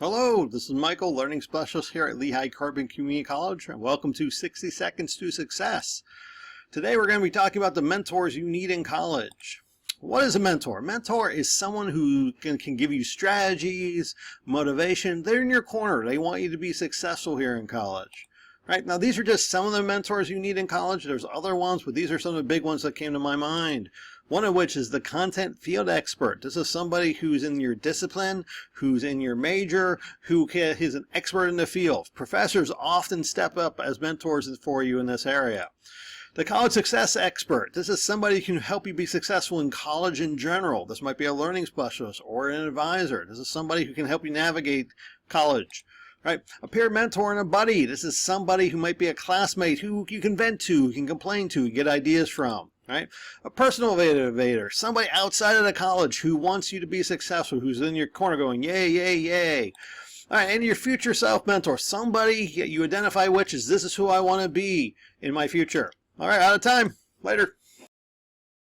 Hello, this is Michael, Learning Specialist here at Lehigh Carbon Community College, and welcome to 60 Seconds to Success. Today we're going to be talking about the mentors you need in college. What is a mentor? A mentor is someone who can give you strategies, motivation. They're in your corner. They want you to be successful here in college. Right? Now, these are just some of the mentors you need in college. There's other ones, but these are some of the big ones that came to my mind. One of which is the content field expert. This is somebody who's in your discipline, who's in your major, who is an expert in the field. Professors often step up as mentors for you in this area. The college success expert. This is somebody who can help you be successful in college in general. This might be a learning specialist or an advisor. This is somebody who can help you navigate college. Right? A peer mentor and a buddy. This is somebody who might be a classmate who you can vent to, who can complain to, get ideas from. Right? A personal motivator, somebody outside of the college who wants you to be successful, who's in your corner going, yay, yay, yay. All right, and your future self mentor, somebody you identify which is, this is who I want to be in my future. All right, out of time. Later.